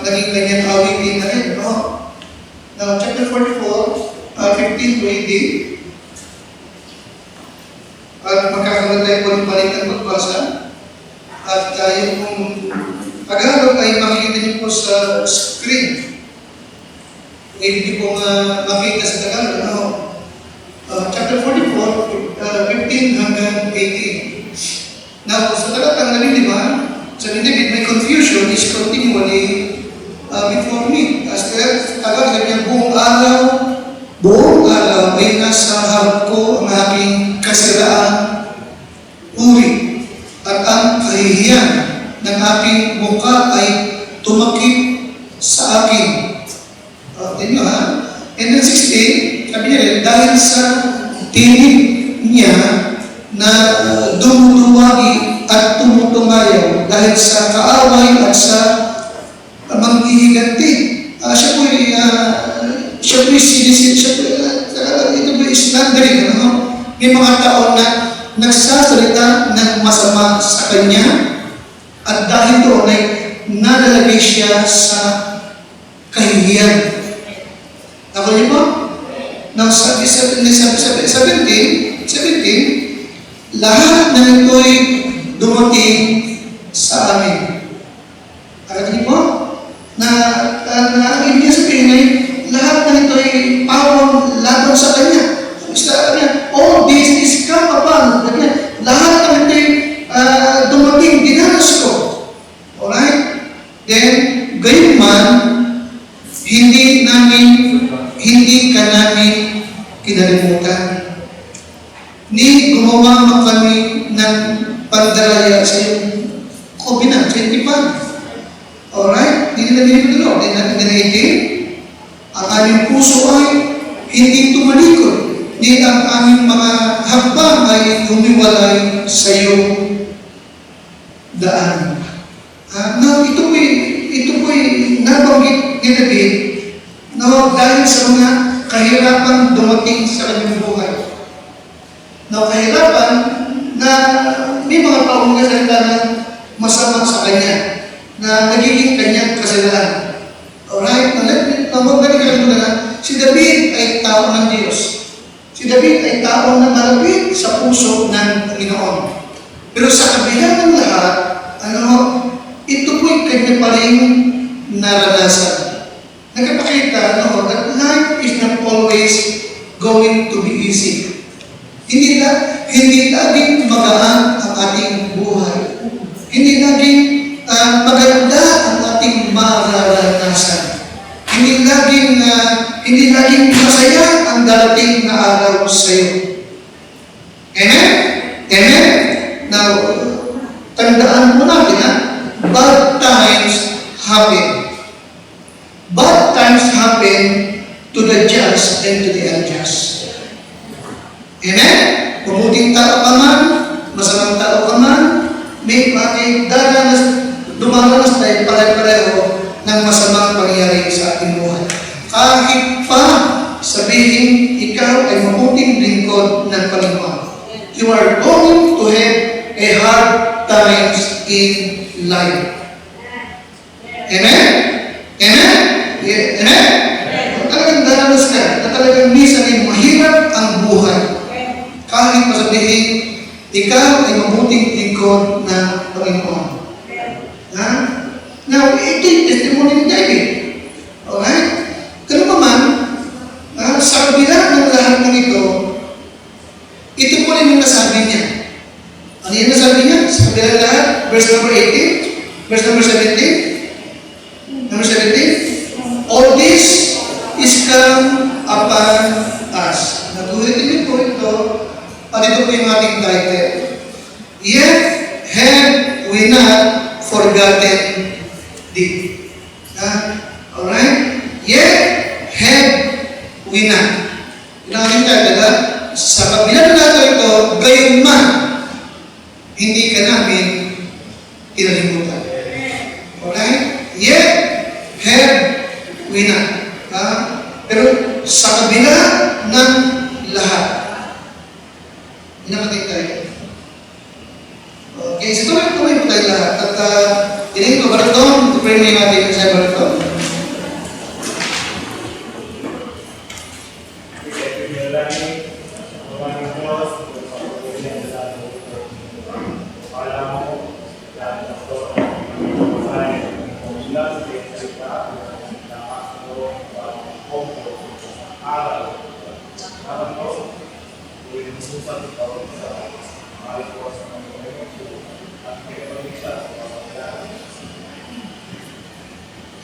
naging kanyang awitin na rin, no? Now, chapter 44, 15 to 18. At magkakaroon tayo po ng balikan magbasa. At yung Tagalog ay makikita niyo po sa screen. Hindi po makita sa Tagalog, no? Chapter 44, 15 hanggang 18. Now, sa talatang 5, sabi David, my confusion is continually before me. As Tagalog, sabi niya, buong araw ay nasa harap ko ang aking kasiraan, uri, at ang kahihiyan ng aking mukha ay tumakip sa akin. Tignan ha? And then 16, sabi niya rin, dahil sa tinig niya na dumuduwagi at tumutumayaw, dahil sa kaaway at sa manghihiganti. Siya po ito po islandering, ano? May mga tao na nagsasalita ng masama sa kanya at dahil doon ay nalalagay siya sa kahihiyan. Ako niyo po? Nang sabi 17, lahat na ito'y dumating sa amin. Alam niyo po? Na ibig sabihin ay lahat na ito'y pawang laban sa kanya. Sabi niya, all this is come upon. Lahat na ito'y dumating, dinanas ko. Alright? Then, gayon man, hindi ka namin kinalimutan. Ni gumawa mo kami ng pandalaya sa iyong kobinan, sa iyong tipan. Alright? Hindi na nilipin Lord. Then 18, ang aming puso ay hindi tumalikod. Ni ang aming mga hakbang ay humiwalay sa iyong daan. Now, ito po'y nabanggit ni David dahil sa mga kahirapan dumating sa kanyang buhay. Now, kahirapan na may mga taong kasalita na masama sa kanya, na nagiging kanyang kasalanan. Alright? Nababalik na si David ay tao ng Diyos. Si David ay tao na malapit sa puso ng Panginoon. Pero sa kabila ng lahat, ito po'y kanya pa rin naranasan. Nagpapakita, that life is not always going to be easy. Hindi laging magaan ang ating buhay. Hindi laging maganda ang ating mararanasan. Hindi laging masaya ang darating na araw sa iyo. Amen? Amen? Now, tandaan mo natin bad times happen. Bad times happen to the just and to the unjust. Amen? Mabuting tao ka man, masamang tao ka man, may dumaranas tayo pare-pareho ng masamang pangyayari sa ating buhay. Kahit pa sabihin ikaw ay mabuting lingkod ng Panginoon, you are going to have a hard times in life. Amen? Amen? Yeah. Amen? Talagang daranas ka, na talagang minsan ay mahirap ang buhay. Kahit masabihin, ikaw ay mabuting lingkod ng Panginoon. Now, ito yung testimony ni David. Alright? Ganun pa man, sa kabila ng lahat ng ito po rin yung nasabi niya. Ano yung nasabi niya? Sa kabila ng lahat, verse number 18, verse number 17. Number 17, all this is come upon us. Nagulitin niyo po ito, at ito po yung ating title. Yet have we not forgotten thee. Alright? Yet have we not. Yung ating title, sa kabila na natin ito, gayon man, hindi ka namin kinalimutan. Alright? Yet have we not. Pero sa kabila ng lahat, hinakating tayo. Okay, so tuloy po tayo natin lahat. At tingin ko, Baraton, to-pray mo yung ating sa Baraton.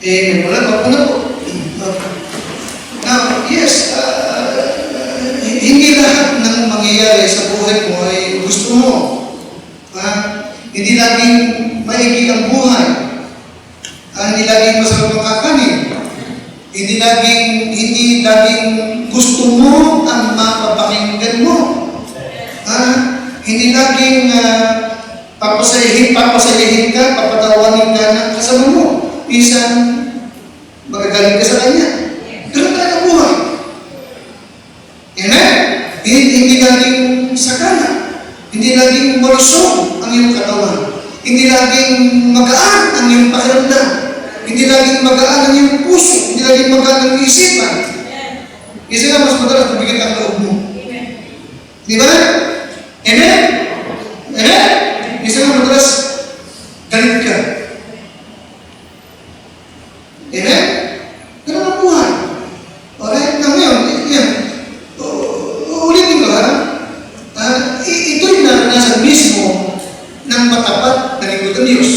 Wala po na po. Now, yes, hindi lahat ng mangyayari sa buhay mo ay gusto mo. Hindi laging maigi ang buhay. Hindi laging masarap ang kakanin. Hindi laging gusto mo ang mapapakinggan mo. Hindi laging papasayahin ka, papatawanin ka ng kasama mo. Minsan, magagaling ka sa kanya. Ganun talaga buhay. Amen? Hindi laging sakana. Hindi laging malusog ang iyong katawan. Hindi laging magaan ang iyong pakiramdam. Hindi laging magaan ang iyong puso. Hindi laging magaan ang iyong isipan. Isa nga mas madalas mabigat ang loob mo. Di ba? Amen? Amen? Isa nga madalas galit ka. Amen? Ganun ang buhay. Alright? Na ngayon, yan. Ulitin ko ha. Ito'y naranasan mismo ng matapat na lingkod ng Diyos.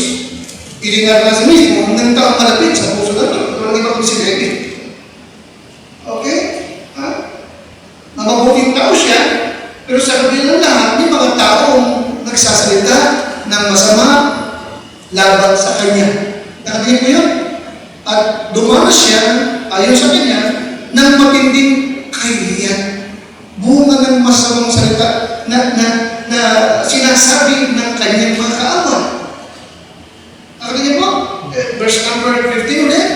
Hindi naranasan mismo ng taong malapit sa puso ng Diyos. Walang iba kung si David. Okay? Mabuting tao siya, pero sa kabila ng lahat, may mga taong nagsasalita ng masama laban sa kanya. Nakatingin mo yun? At dumanas siya, ayon sa kanya, ng matinding kahihiyan. Bunga ng masamang salita na sinasabi ng kanyang mga kaaway. Nakakita po? Verse number 15 ulit.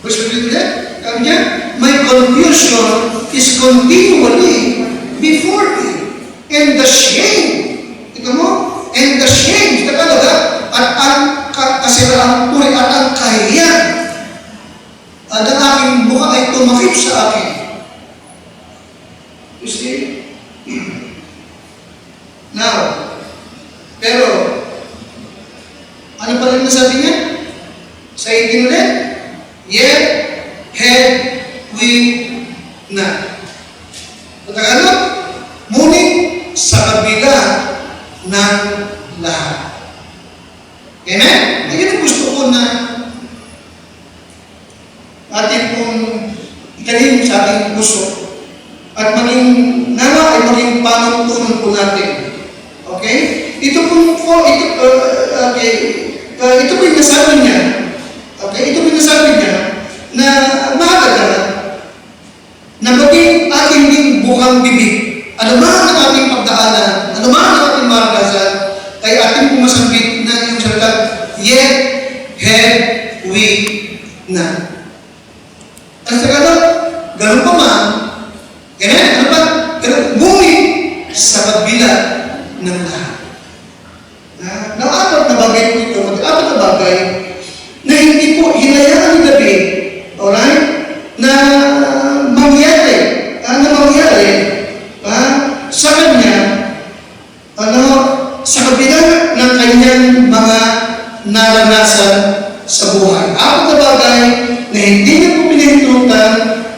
Verse 15 ulit. Sabi niya, my confusion is continually before me. And the shame. Ito mo? And the shame. Ito talaga. At ang kasiraan puri at ang kahihiyan. At ang aking mukha ay tumakip sa akin. You see? Now, pero, ano pa rin nasabi niya? Sa 18 ulit? Yet, had we not. Tagalog, ngunit sa kabila ng lahat. Amen? Ayun ang gusto ko na ating pong ikalihim sa ating puso at maging nawa ay maging panuntunan po natin. Okay? Ito po yung nasabi niya. Okay? Ito po yung nasabi niya na mahalaga na maging ating din bukang bibig. Ano man ang ating pagdaanan, ano man ang ating maragasan, ay ating pumasambit na yung salita, yet have we not. Ang sagadot, ganun pa man, ano ba? Ngunit sa kabila ng lahat. Apat na bagay po ito, apat na bagay na hindi po hinayaan ni David, alright, na mangyari sa kanya, sa kabila ng kanyang mga naranasan sa buhay. Apat na bagay na hindi niya po pinahintutan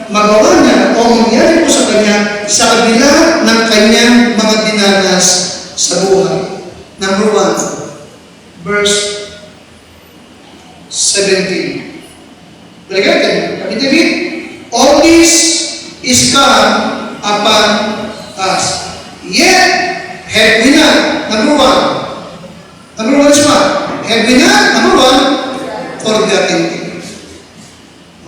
magawa niya o mangyari po sa kanya sa kabila ng kanyang mga dinanas sa buhay. Number 1, verse 17. Berkata, David, all this is come upon us. Yet, have we not? Number 1. Number 1 is what? Have we not? Number 1, forgotten things.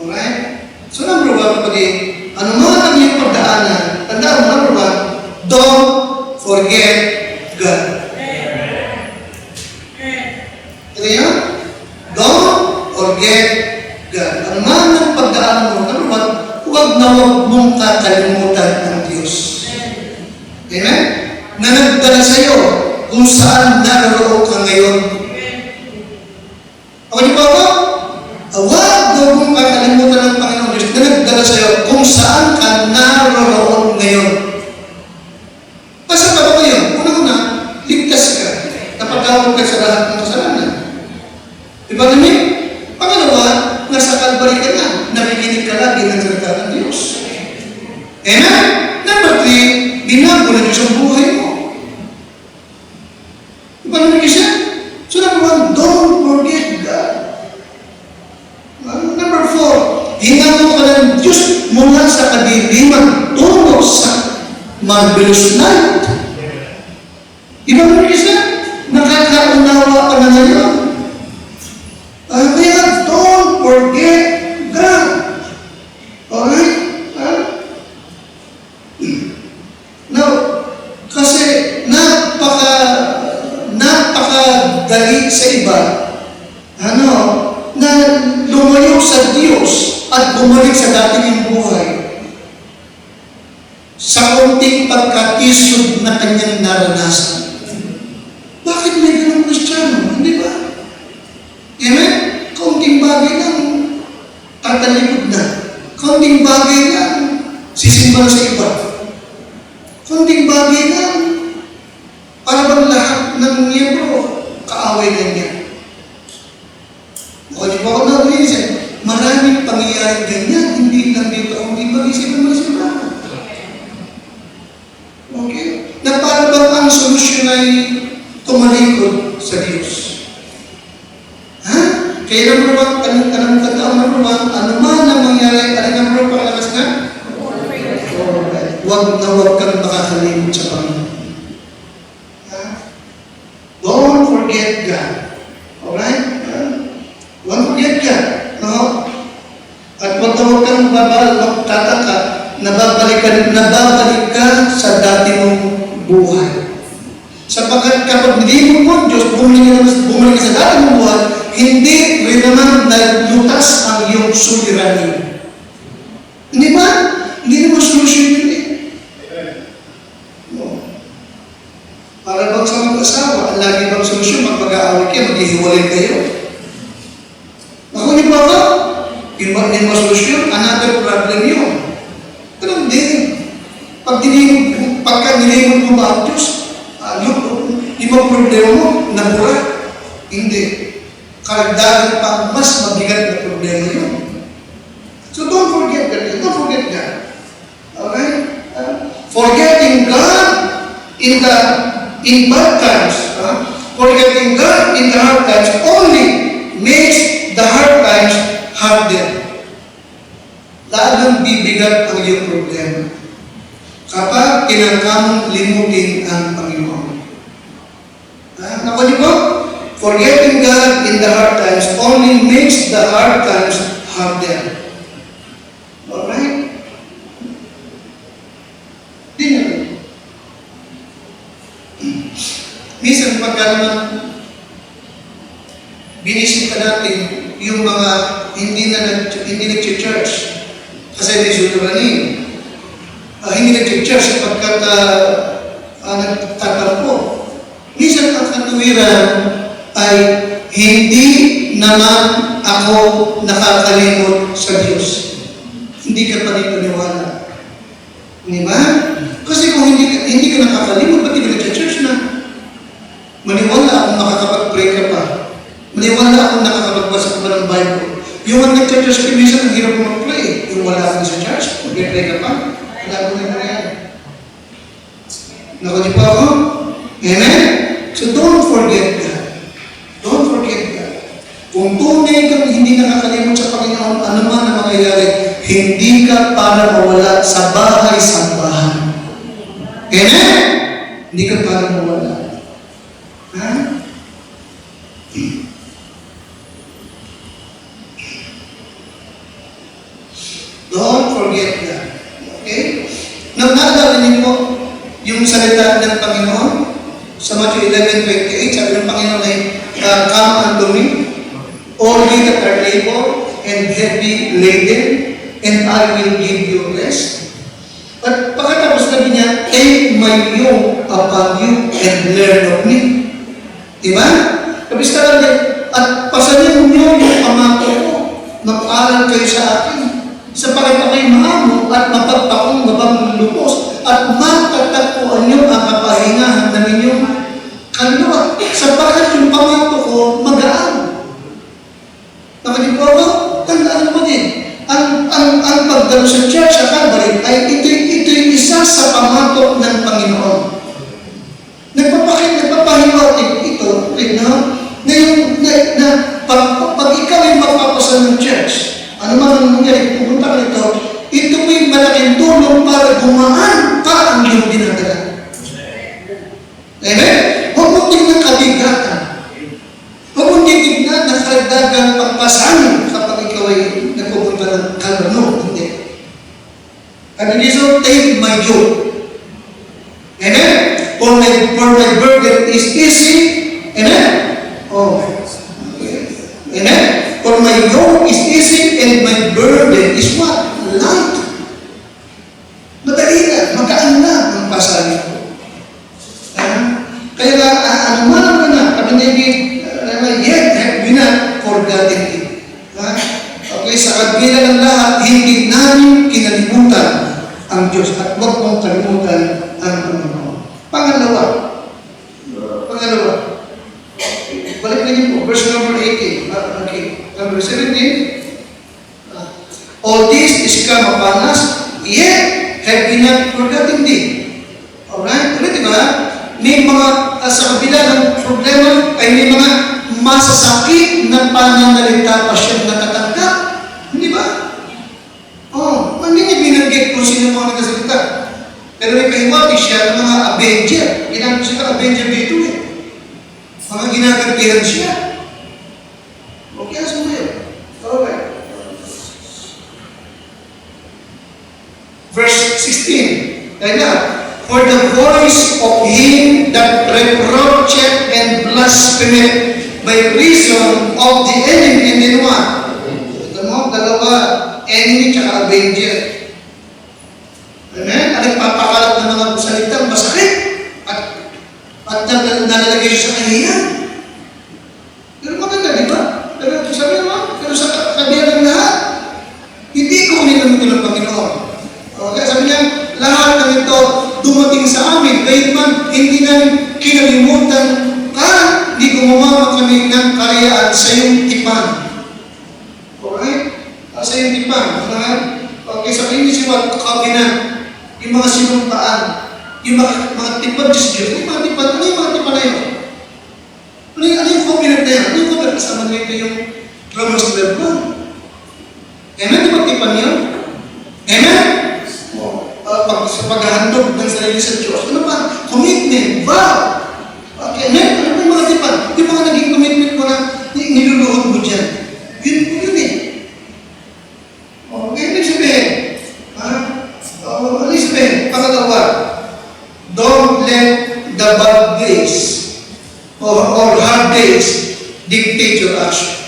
Alright? So number 1, kapatid, ano man ang iyong pagdaanan, tandaan mo, number 1, don't forget God. Ito yun? Don't forget God. Ano man ang pagdaanan mo, number 1, huwag na huwag mong kakalimutan ng Diyos. Amen? Na nagdala sa iyo kung saan naroon ka ngayon. O di ba ako? Huwag daw mong kakalimutan ng Panginoon Diyos na nagdala sa iyo kung saan ka naroon ngayon. Asa ka ba ngayon? Una-una, ligtas ka. Napagkawag ka sa lahat ng kasalanan. Di ba namin? Pangalawa, nasa Calvary ka na. Nakikinig ka lagi ng salita ng Diyos. Amen? Number 3, binago na Diyos ang buhay mo. Di ba namin kasi? So number 1, don't forget God. Number 4, hinango ka ng Diyos mula sa kadiliman tungo sa marvelous light. Di ba namin kasi? Nakakaunawa ka na ngayon. Kaya don't forget God. Alright? Now, kasi napakadali sa iba, na lumayo sa Diyos at bumalik sa dati niyang buhay sa konting pagkatisod na kanyang naranasan. Bakit may ganong Kristiyano? Hindi ba? Amen? Kaunting bagay lang, tatalikod na. Kaunting bagay lang, sisimba na sa iba. Kaunting bagay lang, para bang lahat ng miyembro, kaaway na niya. O di ba ako na-reason? Maraming pangyayaring ganyan, hindi lang dito, hindi ba isip ng mga simbahan? Okay? Na para bang ang solusyon ay tumalikod sa Diyos. Ha? Kaya number 1, anong tandaan number 1, ano man ang mangyari, alin number 1 pangalakas na? Huwag na huwag kang makakalimot sa Panginoon. Ha? Don't forget God. Alright? Don't forget God. No? At huwag na huwag kang magtataka, nababalik ka sa dati mong buhay. Sapagkat kapag hindi mo po Diyos, bumalik ka sa dati mong buhay, hindi rin naman naglutas ang iyong suliranin. Hindi ba? Hindi naman solusyon yun eh. No. Para bang sa mag-asawa, ang lagi bang solusyon, magpag-aaway kayo, maghihiwalay kayo. Ako niyo ba ba? Hindi mo solusyon, another problem yun. Ganun din. Pagka nilimod mo ba ang Diyos, ibang problema mo, nabura. Hindi. Karagdagan pa mas mabigat na problema yun. So don't forget that. Don't forget that. Okay? Forgetting God in bad times, forgetting God in the hard times only makes the hard times harder. Lalong bibigat ang iyong problema kapag tinangkamong limutin ang Panginoon. Nakuha niyo po? Forgetting God in the hard times only makes the hard times harder. Alright? Di na rin. Minsan pagka naman binisita natin yung mga hindi nag-church kasi may suliranin. Hindi nag-church sapagkat nagtatampo. Minsan ang katuwiran ay hindi naman ako nakakalimot sa Diyos. Hindi ka pa rin paniwala. Di ba? Kasi kung hindi ka nakakalimot, ba't hindi ka nag-church na? Maniwala akong makakapag-pray ka pa. Maniwala akong nakakapagbasa ka pa ng Bible. Yung ang nag-church ka, minsan ang hirap mo mag-pray. Yung wala akong sa church, mag-pray ka pa. Wala akong nangyari. Nakuha pa ako? Amen? So don't forget that. Don't forget that. Kung tunay kang hindi nakakalimot sa Panginoon, ano man ang mangyayari, hindi ka para mawala sa bahay-sambahan. Amen? Hindi ka para mawala. Ha? Don't forget that. Okay? Naalala niyo po yung salita ng Panginoon sa Matthew 11:28, sabi ng Panginoon ay, come unto me, all ye that are labor and heavy laden, and I will give you rest. At pagkatapos sabi niya, take my yoke upon you and learn of me. Diba? Kapis ka lang, at pasanin mo kayo sa akin, sapagkat ako'y maamo at mapagpakong mapamlumos at matatagpuan niyo ang kapahingahan na ninyong kaluluwa, sapagkat yung pamato ko magaan. Nakalimutan mo? Tandaan mo din. Ang pagdalo sa church sa Calvary ay ito'y isa sa pamato ng Panginoon. Nagpapahiwatig ito, na pag ikaw ay magpapasan ng church, ano man ang nangyari, pupunta ka nito, ito may malaking tulong para gumaan pa ang iyong dinadala. Amen? Huwag mong tignan kabigatan. Huwag mong tignan na karagdagang pagpasan kapag ikaw ay nagpupunta ng kalano. Hindi. And it is not take my yoke. Amen? For my burden is easy. Amen? Oh. Amen? For my yoke is easy and my burden is what? Light. Madali na. Magaan na ang pasanin ko. Kaya ano man na, kami yet have we not forgotten it. Okay, sa kabila ng lahat, hindi namin kinalimutan ang Diyos at huwag mong kalimutan ang Panginoon. Pangalawa, balik na yun po, verse number 18. Okay, number 17. All this is come upon us, yet have we not forgotten thee. Alright? Ulit, diba? May mga, sa kabila ng problema, ay may mga masasakit na pananalita pa siyang natatanggap. Hindi ba? Oh, hindi niya binanggit kung sino mga nagsasalita. Pero may pahiwati siya ng mga Avenger. Ginagawa siya Avenger dito eh. Mga ginagantihan siya. Okay, asan mo yun? Okay. Verse 16. Kaya na, for the voice of him that reproacheth and blasphemeth by reason of the enemy and then what? Ito mo, dalawa, enemy tsaka Avenger. Amen? Ang nagpapakalat ng mga salitang masakit at nalalagay siya sa kahiyan. Pero maganda, di ba? Pero sabi naman, pero sa kabilang ng lahat, hindi ko kunilang ng Panginoon. Okay, sabi niya, lahat ng ito dumating sa amin, kahit man hindi namin kinalimutan ka, hindi gumawa kami ng karyaan sa iyong tipan. Alright? Sa iyong tipan. Okay, sabi niya siya, kabinan, yung mga sinumpaan, yung mga tipan sa Diyos, yung mga tipan, ano yung mga tipan na yun? Ano yung covenant na yan? Ano yung covenant? Kasama nito yung Romans 12. Amen? Di ba tipan yun? Amen? Sa paghahandog ng sarili sa Diyos. Ano pa? Commitment. Vow. Okay, amen? Ano pa yung mga tipan? Yung mga naging commitment mo na niluluhod mo dyan. Yun eh. Okay, ibig sabihin. Ano sabihin? Pangalawa, don't let the bad days or hard days dictate your action.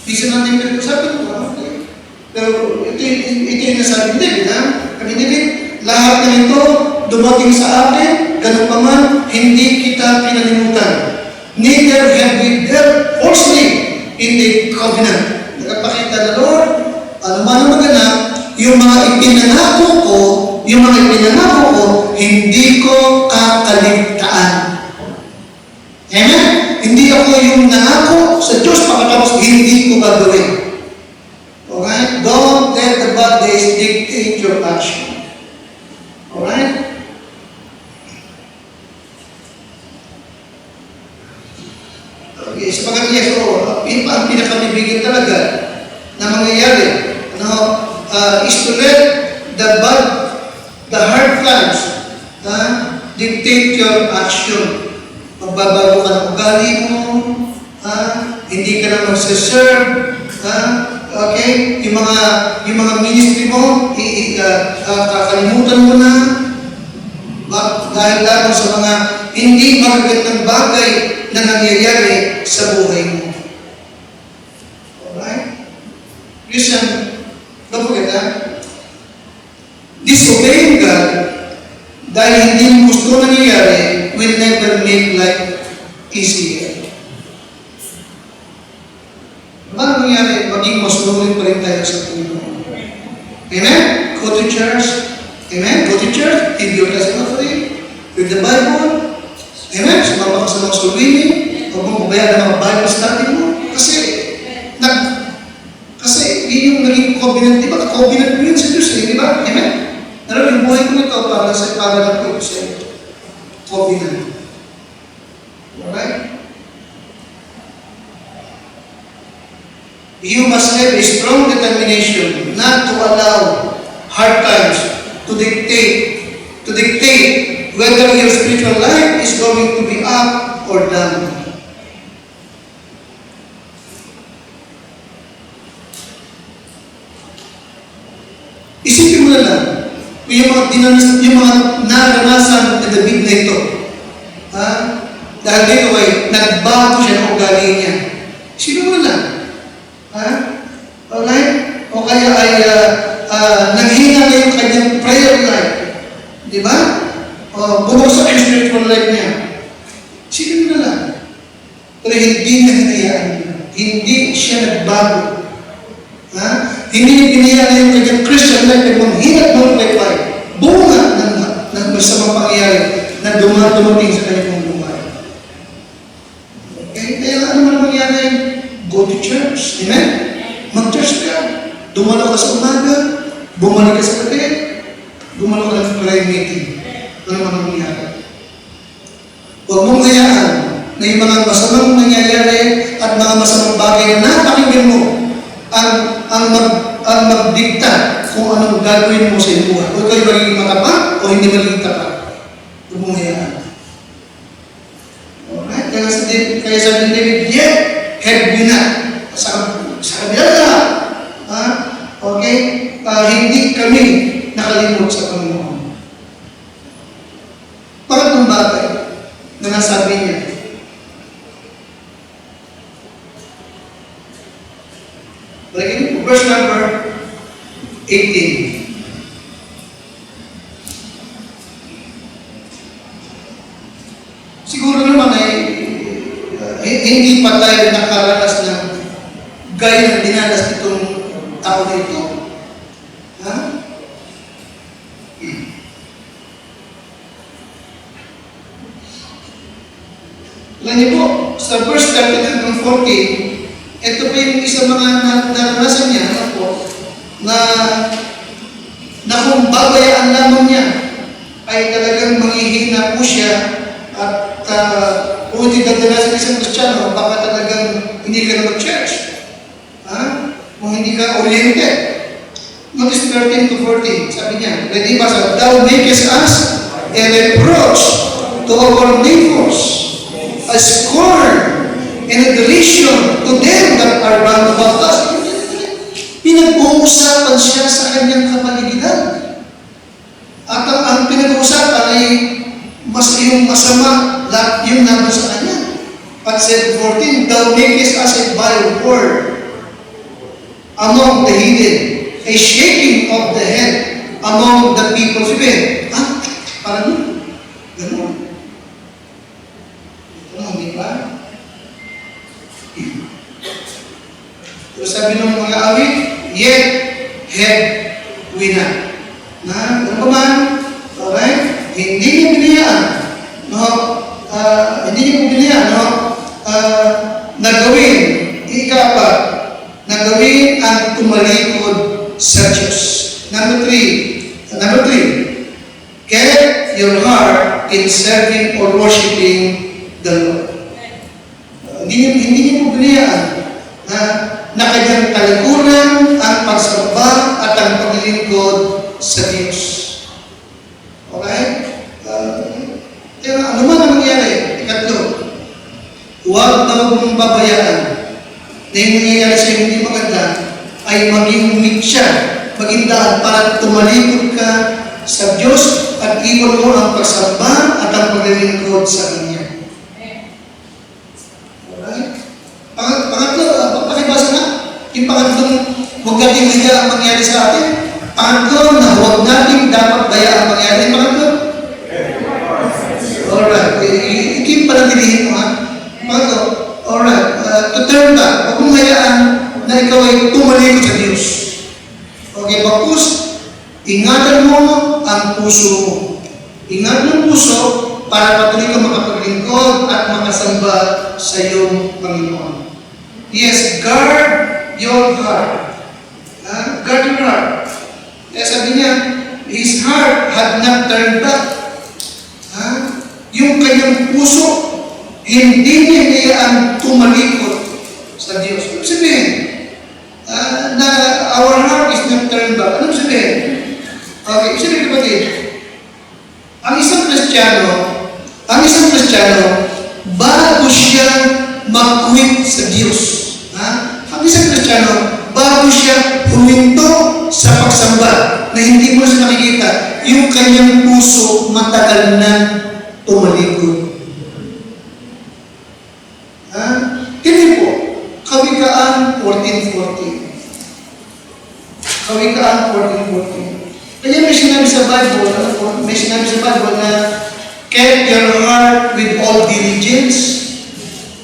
Bisa natin pinag-usapan mo. Okay. Pero ito yung nasabi din, ha? Kami din, lahat ng ito dumating sa atin, ganun pa man, hindi kita pinalimutan. Neither have we dealt falsely in the covenant. Nagpakita na Lord, ano man ang maganap, yung mga ipinangako ko, hindi ko kakaligtaan. Amen? Hindi ako yung nangako sa Diyos, pagkatapos hindi ko gagawin. Alright? Don't let the bad days dictate your action. Alright? Okay, sapagat yes, ang pinakabibigyan talaga na mangyayari is to let the hard times dictate your action. Magbabago ka ng ugali mo, hindi ka na magsaserve, okay? Yung mga ministry mo, kakalimutan mo na, dahil lamang sa mga hindi magagandang bagay na nangyayari sa buhay mo. Alright? Listen, don't forget that. Disobeying God, dahil hindi mo gusto nangyayari, will never make life easier. Ano mangyari, maging masunurin pa rin tayo sa Panginoon. Amen? Go to church. Amen? Go to church. Give your tithes and offering. Read the Bible. Amen? Sumama ka sa mga sulwini. Huwag mong pabayaan ng mga Bible study mo. Kasi yun yung naging covenant. Di ba? Covenant mo yun sa Diyos. Di ba? Amen? Alam, yung buhay ko nito para lang ko sa covenant. Alright? You must have a strong determination not to allow hard times to dictate whether your spiritual life is going to be up or down. Isipin mo na lang, yung mga naranasan na David na ito, dahil dito ay nagbago siya ng ugali niya. Isipin mo na lang, alright? O kaya ay naghina na yung kanyang prayer life. Di ba? Bumagsak yung spiritual life niya. Sige mo na lang. Pero hindi niya hinayaan. Hindi siya nagbago. Hindi niya pinayaan yung kanyang Christian life ay manghina at multiply. Bunga ng masamang pangyayari na dumating sa kanyang buhay. Okay? Kaya ano man mangyari? Go to church. Amen? Mag-church ka. Dumalo ka sa umaga. Bumalik ka sa gabi. Dumalo ka ng prayer meeting. Ano man mangyari? Huwag mong hayaan na yung mga masamang nangyayari at mga masamang bagay na napakinggan mo ang magdikta kung anong gagawin mo sa iyong buhay. Huwag kayo magiging matapang o hindi magiging tapang. Huwag mong hayaan. Alright? Kaya sabi ni David, yet have we not. Sa kabila na. Okay? Hindi kami nakalimot sa Panginoon. Pangatlong bagay na nasabi niya, verse number 18. Siguro naman ay hindi pa tayo nakaranas ng gaya ng dinanas itong tao na ito. Alam niyo po, sa verse 13 hanggang 14, ito pa yung isang mga naranasan niya, na kung babayaan lamang niya, ay talagang manghihina po siya at kung hindi dadalasan isang Kristiyano, baka talagang hindi ka na mag-church. Kung hindi ka oriented. Notice 13 to 14, sabi niya, ready ba sa, thou makest us a reproach to our neighbors, a scorn and a derision to them that are round about us. Pinag-uusapan siya sa kanyang kapaligiran. At ang pinag-uusapan ay yung masama, yung naman sa kanya. At said 14, thou makest us a vile word among the heathen, a shaking of the head among the people. Sabi, parang yun. Ganun. Hindi ba? So sabi ng mga awit, yet have we not. Ano pa man? Alright? Hindi niya biniyaan. Hindi niya biniyaan. Nagawin. Ika-apat. Nagawin ang tumalikod sa Diyos. Number three. Get your heart in serving or worshiping the Lord. Hindi niyo po biniyaan na kanyang talikuran ang pagsamba at ang paglilingkod sa Diyos. Okay? Kaya ano man ang mangyari? Ikatlo, huwag na mong babayaan na yung nangyayari sa hindi maganda ay maging mitya, maging daan para tumalikod ka sa Diyos at iwan mo ang pagsamba at ang paglilingkod sa Kanya. Pangatlo, pakibasa na. Yung pangatlong, huwag natin hiya ang mangyari sa atin. Pangatlo, na huwag natin dapat baya ang mangyari. Pangatlo? Alright. Ikip pa lang dilihin mo, ha? Pangatlo, alright. To turn back. Huwag mong hayaan na na ikaw ay tumalikod sa Diyos. Okay, bakos, ingatan mo ang puso mo. Ingatan ang puso para patuloy ka makapaglingkod at makasamba sa iyong Panginoon. Yes, guard your heart. Guard your heart. Kaya sabi niya, his heart had not turned back. Yung kanyang puso, hindi niya ang tumalikod sa Diyos. Ano sabihin? Na our heart is not turned back. Ano sabihin? Okay, sabihin kapatid, ang isang Kristiyano, bago siya mag-quit sa Diyos. Ang isang Kristiyano, bago siya huminto sa pagsamba, na hindi mo siya nakikita, yung kanyang puso matagal na tumalikod. Hindi po, Kawikaan 14:14. Kawikaan 14:14. Kaya may sinabi sa Bible, na keep your heart with all diligence,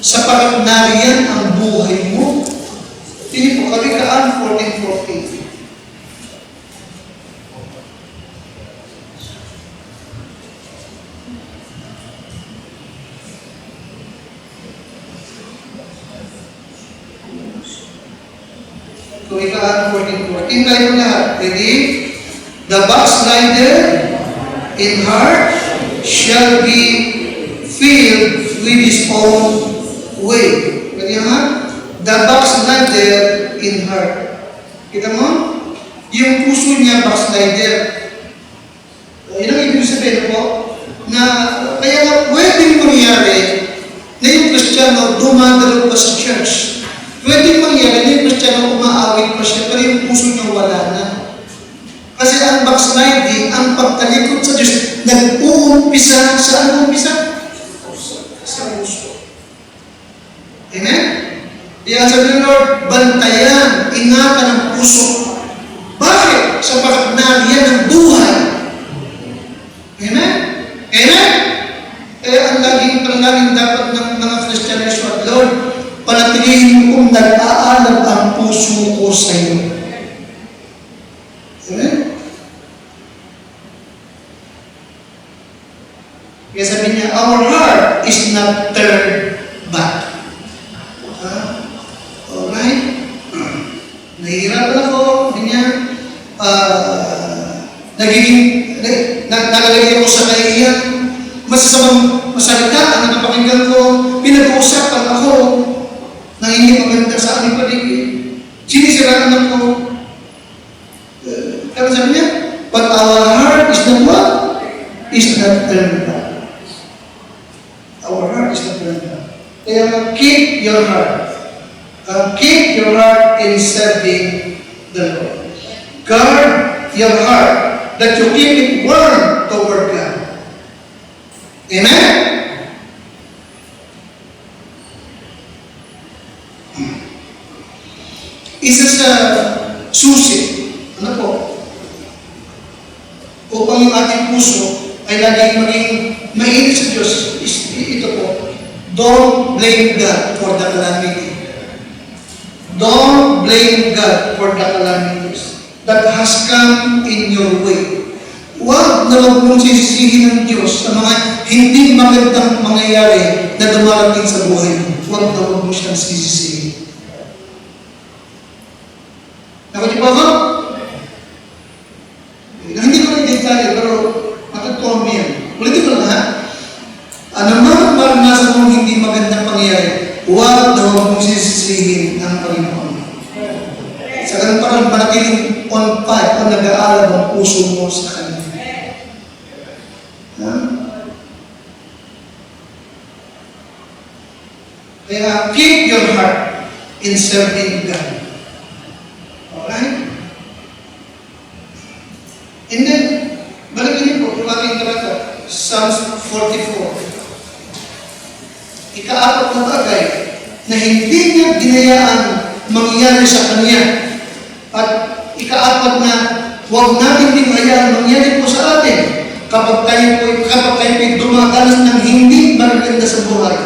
sapagat nariyan ang buhay mo. Hindi po, Kawikaan 14:14. Kawikaan 14:14. Tayo po lahat. Ready? The backslider in heart shall be filled with his own way. Ready ha? The backslider in heart. Kita mo? Yung puso niya backslider. Yun ang ibig sabihin po, na kaya nga pwedeng mangyari na yung Kristiyano dumadalo pa sa church. Pwedeng mangyari na yung Kristiyano umaawit pa siya, pero yung puso niya wala na. Kasi ang backsliding, ang pagtalikod sa Diyos, nag-uumpisa sa anong umpisa? Sa puso. Amen? Kaya sabi ng Lord, bantayan, ingatan ang puso. Bakit? Sapagat nariyan ang buhay. Amen? Amen? Kaya ang laging dapat ng mga Kristiyano ay, Lord, panatilihin mo kung nag-aalab ang puso ko sa iyo. Amen? Kaya sabi niya, our heart is not turned back. Alright? Nahihirapan ako, ganyan. Nakalagay ako sa kaiiyak. Masasamang masalita ang napapakinggan ko. Pinag-uusapan ako na hindi maganda sa aming paligid. Sinisiraan ako. Kaya sabi niya, but our heart is not what? Is not turned back. Our heart is not turned back. Kaya keep your heart. Keep your heart in serving the Lord. Guard your heart that you keep it warm toward God. Amen? Isa sa susi, ano po? Upang yung ating puso ay laging maging mainit sa Diyos, ito po, don't blame God for the calamity. Don't blame God for the calamities that has come in your way. Huwag na huwag mong sisisihin ng Diyos sa mga hindi magandang mangyayari na dumarating sa buhay mo. Huwag na huwag mo siyang sisisihin. Nakati ba ba? Hindi ko na detalye, pero matutuwa mo yan. Ulitin ko lang ha. Ano man maranasan mong hindi magandang pangyayari, huwag na huwag mong sisisihin ng Panginoon. Sa ganun parang manatiling on fire kung nag-aalab ang puso mo sa Kanya. Kaya keep your heart in serving God. Alright? And then, balikin niyo po yung aking karata, Psalms 44. Ika-apat na bagay na hindi niya ginayaan mangyari sa Kanya. At ika-apat na huwag natin din hayaan mangyari po sa atin kapag tayo po'y dumadanas ng hindi maganda sa buhay.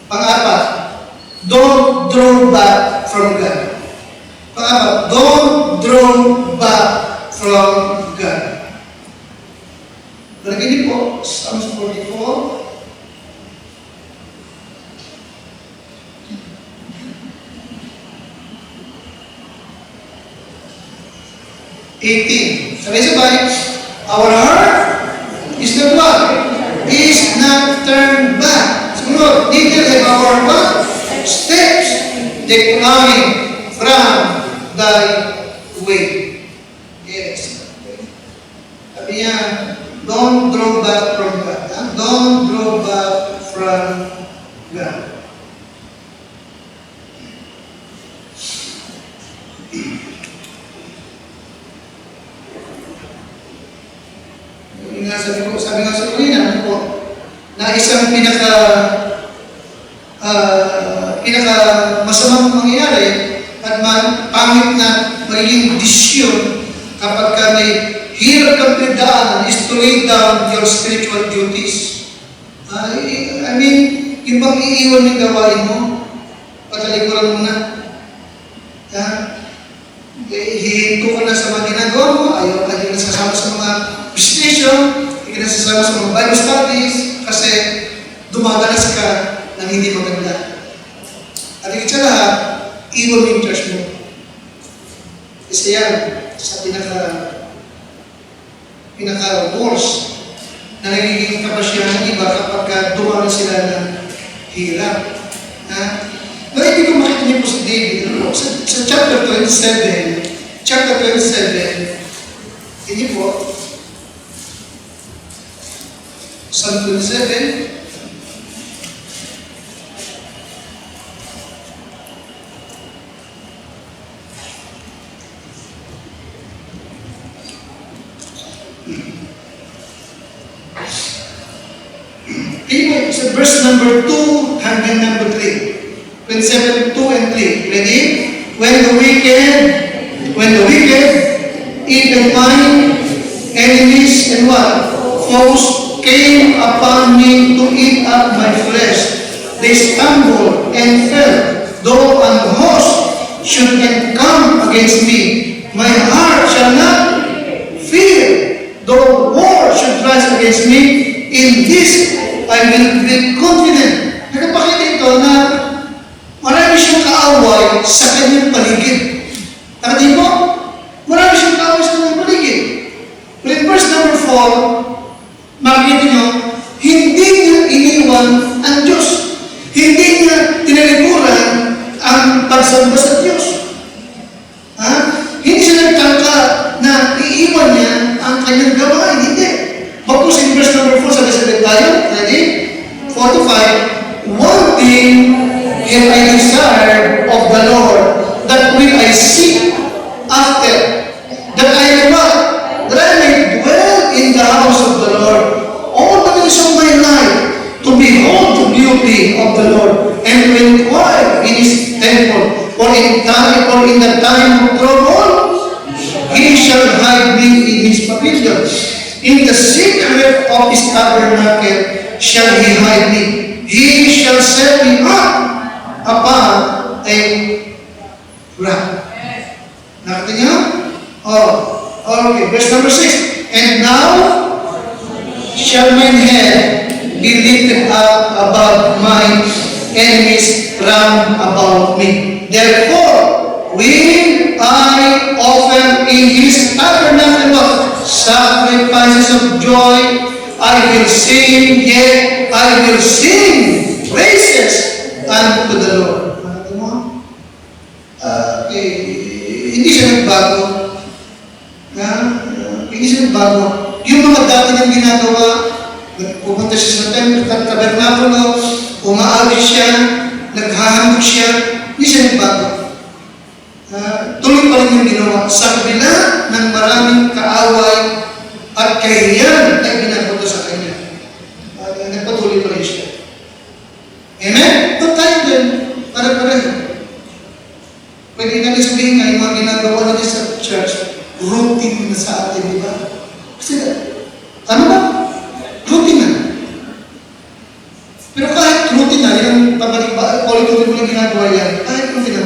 Pang-apat, don't draw back from God. Pang-apat, don't draw back from God. Lagyan niyo po, Psalms 44. Sabay-sabay, our heart is not what? Is not turned back. Sunod, neither have our what? Steps decline from thy way. Yes. Sabi niya, don't draw back from God. Don't draw back from God. Sabi nga sa kanina po, na isang pinaka masamang mangyayari at pangit na magiging desisyon kapag ka may hirap kang pinagdaanan is to lay down your spiritual duties. I mean, yung bang iiwan ng gawain mo, patalikuran mo na. Hihinto ka na sa mga ginagawa mo, ayaw ka din nasasama sa mga visitation, hindi ka nasasama sa mga Bible studies, kasi dumadalas ka ng hindi maganda. At higit sa lahat, iwan mo yung church mo. Isa yan sa pinaka-worst na nagiging kapasya ng iba kapag dumami sila ng hirap. Pero hindi ko makita niyo po si David. Sa chapter 27, hindi po, Psalm 27, sa verse number 2 hanggang number 3. 27, 2 and 3. Ready? When the wicked, even mine enemies and what? Foes came upon me to eat up my flesh. They stumbled and fell. Though an host should encamp against me, my heart shall not fear. Though war should rise against me, in this I will be confident. Nagpakita ito na marami siyang kaaway sa kanyang paligid. Nakati mo? Marami siyang kaaway sa kanyang paligid. But in verse number 4, makikita nyo, hindi niya iniwan ang Diyos. Hindi niya tinalikuran ang pagsamba sa Diyos. Hindi siya nagtangka na iiwan niya ang kanyang gawain. Hindi. Bagkus in verse number 4, sabi tayo, ready? 4 to 5, one thing have I desired of the Lord, that will I seek after, that I may what? That I may dwell in the house of the Lord all the days of my life, to behold the beauty of the Lord, and to inquire in His temple, for in the time of trouble, He shall hide me in His pavilion. In the secret of His tabernacle shall He hide me. He shall set me up upon a rock. Nakita niyo? Okay. Verse number 6. And now shall mine head be lifted up above my enemies round about me. Therefore, will I offer in His tabernacle sacrifices of joy. I will sing, yet I will sing praises unto the Lord. Hindi siya nagbago. Hindi siya nagbago. Yung mga dati niyang ginagawa, pupunta siya sa tabernakulo, umaawit siya, naghahandog siya, hindi siya nagbago. Tuloy pa rin yung ginawa. Sa kabila ng maraming kaaway at kahiyan ay ginagawa sa kanya. Nagpatuloy pa rin siya. Amen? Ito tayo din. Para-pareho. Pwede natin sabihin nga yung mga ginagawa natin sa church, routine na sa atin, di ba? Kasi, ano ba? Routine na. Pero kahit routine na, yung pabalik-balik, ulit-ulit mo lang ginagawa yan, kahit routine na,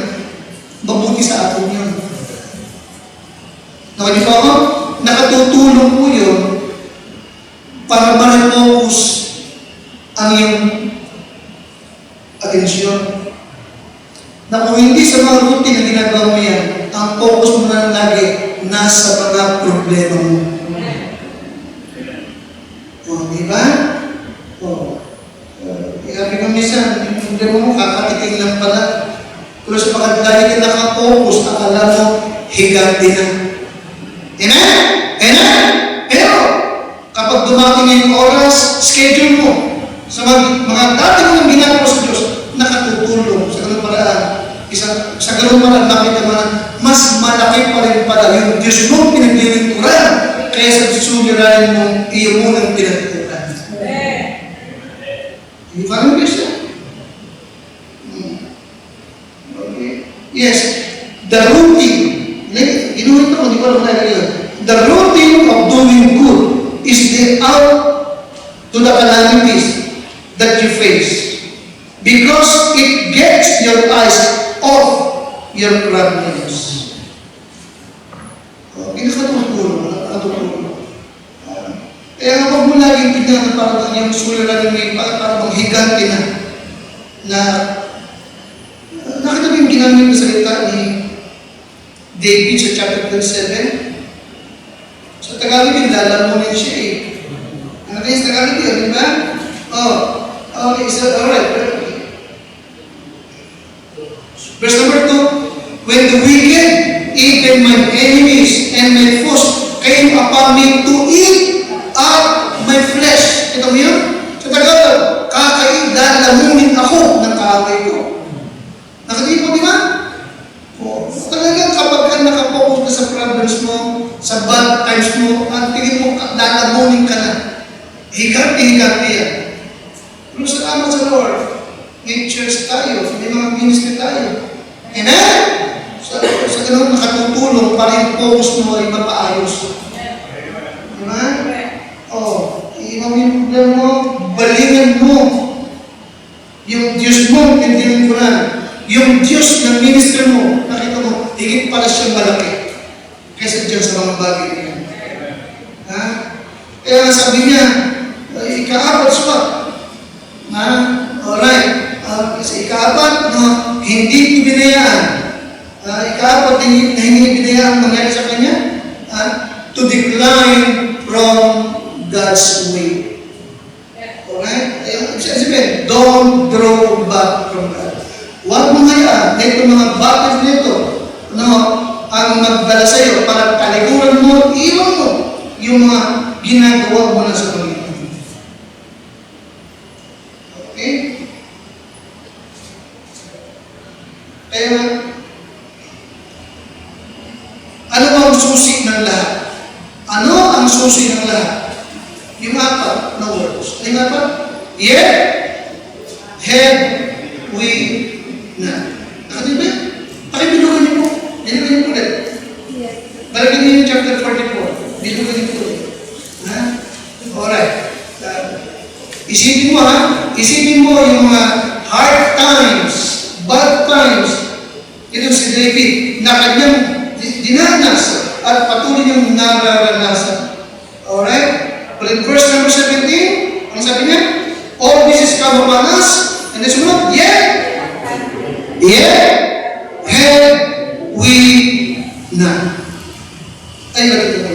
na kung hindi sa mga routine na ginagawa mo yan, ang focus mo na lagi nasa mga problema mo. O, di ba? O, sabi ko minsan, yung problema mo, kakatiting lang pala. Pero sa pagkadali ka nakapokus, akala mo, higante na. Amen? Amen? Pero, kapag dumating yung oras, schedule mo sa mga dati mo nang ginagawa sa Diyos, nakatutulong sa ganun paraan. Sa ganun paraan, nakita mo na mas malaki pa rin pala yung Diyos mong pinaglilingkuran kaysa suliranin mong iyo mo ng pinagtuturan. Hindi pa rin Diyos yan. Okay. Yes, the routine, ginuhit ako, di ko alam na yun. The routine of doing good is the out to the calamities that you face. Because it gets your eyes off your problems. Nakatutulong. Kaya huwag mo laging tignan na parang yung suliranin may parang higante na nakita mo yung ginamit na salita ni David sa chapter 27? Sa Tagalog yung lalamunin siya eh. Ano kayo sa Tagalog yun, di ba? Okay, so, alright. Verse number 2, when the wicked, even my enemies and my foes, came upon me to eat up my flesh. Ito mo yun? Sa Tagalog, lalamunin ako ng kaaway ko. Nakatipo, di ba? Talagang kapag ka nakapokus ka sa problems mo, sa bad times mo, ang tingin mo, lalamunin ka na. Higante yan. Pero salamat sa Lord. May church tayo, may mga ministry tayo. Amen? Sa ganun nakatutulong para yung focus mo ay mapaayos. Diba? Iwan yung problema mo, balingan mo. Yung Diyos mo, pindiling ko na. Yung Diyos ng ministry mo, nakita mo, higit pala siyang malaki kaysa dyan sa mga bagay niya. Ha? Kaya sabi niya, ika-apat swak. Ha? Alright. Kasi ika-apat, hindi ibinayaan. Ika-apat na hindi ibinayaan mangyari sa kanya, to decline from God's way. Alright? Sabihin, don't draw back from God. Huwag mo hayaan na itong mga battles nito ang magdala sa iyo para talikuran mo, iwan mo yung mga ginagawa mo na sa Panginoon. Okay? Kaya, ano ang susi ng lahat? Ano ang susi ng lahat? Yung apat na words. Ano yung apat? Yet, have we not. Nakatiba? Pakibilugan niyo po. Bilugan niyo po ulit. Balikin niyo yung chapter 44. Bilugan niyo po ulit. Ha? Alright. Isipin mo Isipin mo yung mga hard times, bad times. Ito si David na kanyang dinanas at patuloy niyang nararanasan. Alright? But in verse number 17, ang sabi niya, all this is come upon us, and this one, yet have we not. Ay, bakit ito?